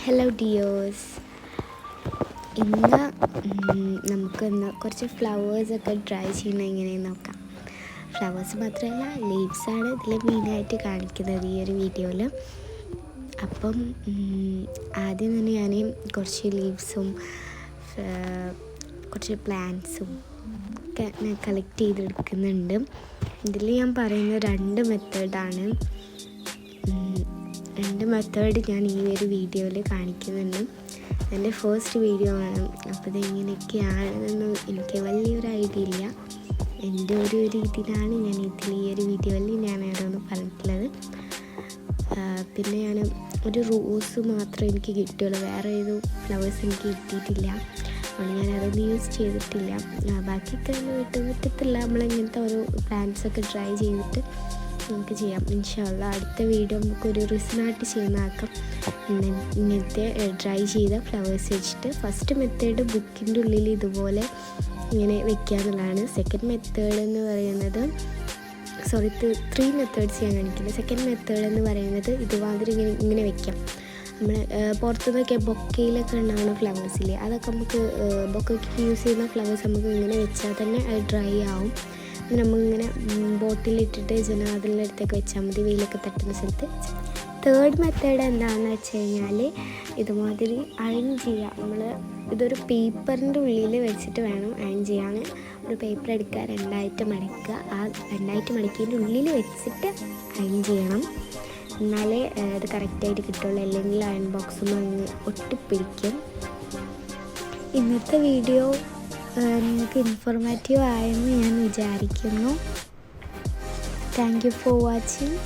Hello dears, ഇന്ന് നമുക്കിന്ന് കുറച്ച് ഫ്ലവേഴ്സൊക്കെ ട്രൈ ചെയ്യണം എങ്ങനെയെന്ന് നോക്കാം. ഫ്ലവേഴ്സ് മാത്രമല്ല, ലീവ്സാണ് ഇതിൽ മെയിനായിട്ട് കാണിക്കുന്നത് ഈ ഒരു വീഡിയോയിൽ. അപ്പം ആദ്യം തന്നെ ഞാൻ കുറച്ച് ലീവ്സും കുറച്ച് പ്ലാന്റ്സും ഒക്കെ ഞാൻ കളക്ട് ചെയ്തെടുക്കുന്നുണ്ട്. ഇതിൽ ഞാൻ പറയുന്ന രണ്ട് മെത്തേഡാണ്. രണ്ട് മെത്തേഡ് ഞാൻ ഈ ഒരു വീഡിയോയിൽ കാണിക്കുന്നുണ്ട്. എൻ്റെ ഫസ്റ്റ് വീഡിയോ ആണ്, അപ്പോൾ ഇതെങ്ങനെയൊക്കെയാണെന്ന് എനിക്ക് വലിയൊരു ഐഡിയ ഇല്ല. എൻ്റെ ഒരു രീതിയിലാണ് ഞാൻ ഇതിൽ ഈ ഒരു വീഡിയോയിൽ ഞാൻ ഓരോന്ന് പറഞ്ഞിട്ടുള്ളത്. പിന്നെ ഞാൻ ഒരു റോസ് മാത്രമേ എനിക്ക് കിട്ടുള്ളൂ, വേറെ ഏതോ ഫ്ലവേഴ്സ് എനിക്ക് കിട്ടിയിട്ടില്ല. അതുകൊണ്ട് ഞാനതൊന്നും യൂസ് ചെയ്തിട്ടില്ല. ബാക്കിയൊക്കെ വീട്ടിലുള്ള നമ്മളിങ്ങനത്തെ ഓരോ പ്ലാന്റ്സൊക്കെ ട്രൈ ചെയ്തിട്ട് നമുക്ക് ചെയ്യാം. ഇൻഷാ അല്ലാഹ് അടുത്ത വീഡിയോ നമുക്കൊരു റിസൾട്ട് ചെയ്യുന്നതാക്കാം. ഇങ്ങനത്തെ ട്രൈ ചെയ്ത ഫ്ലവേഴ്സ് വെച്ചിട്ട് ഫസ്റ്റ് മെത്തേഡ് ബുക്കിൻ്റെ ഉള്ളിൽ ഇതുപോലെ ഇങ്ങനെ വെക്കുക എന്നുള്ളതാണ്. സെക്കൻഡ് മെത്തേഡ് എന്ന് പറയുന്നത് ത്രീ മെത്തേഡ്സ് ഞാൻ കാണിക്കുന്നത്. സെക്കൻഡ് മെത്തേഡ് എന്ന് പറയുന്നത് ഇതുമാതിരി ഇങ്ങനെ വെക്കാം. നമ്മൾ പുറത്തുനിന്നൊക്കെ ബൊക്കയിലൊക്കെ ഉണ്ടാകുന്ന ഫ്ലവേഴ്സില്ലേ, അതൊക്കെ നമുക്ക് ബൊക്കയ്ക്ക് യൂസ് ചെയ്യുന്ന ഫ്ലവേഴ്സ് നമുക്ക് ഇങ്ങനെ വെച്ചാൽ തന്നെ അത് ഡ്രൈ ആവും. നമ്മളിങ്ങനെ ബോട്ടിലിട്ടിട്ട് ജനാതിലിൻ്റെ അടുത്തൊക്കെ വെച്ചാൽ മതി, വെയിലൊക്കെ തട്ടുന്ന സ്ഥലത്ത്. തേർഡ് മെത്തേഡ് എന്താണെന്ന് വെച്ച് കഴിഞ്ഞാൽ ഇതുമാതിരി അയൺ ചെയ്യുക. നമ്മൾ ഇതൊരു പേപ്പറിൻ്റെ ഉള്ളിൽ വെച്ചിട്ട് വേണം അയൺ ചെയ്യാൻ. ഒരു പേപ്പർ എടുക്കുക, രണ്ടായിട്ട് മടക്കുക, ആ രണ്ടായിട്ട് മടക്കിയതിൻ്റെ ഉള്ളിൽ വെച്ചിട്ട് അയൺ ചെയ്യണം. എന്നാലേ ഇത് കറക്റ്റായിട്ട് കിട്ടുള്ളൂ, അല്ലെങ്കിൽ അയൺ ബോക്സൊന്നും അങ്ങ് ഒട്ടിപ്പിടിക്കും. ഇന്നത്തെ വീഡിയോ നിങ്ങൾക്ക് ഇൻഫോർമേറ്റീവ് ആയെന്ന് ഞാൻ വിചാരിക്കുന്നു. Thank you for watching.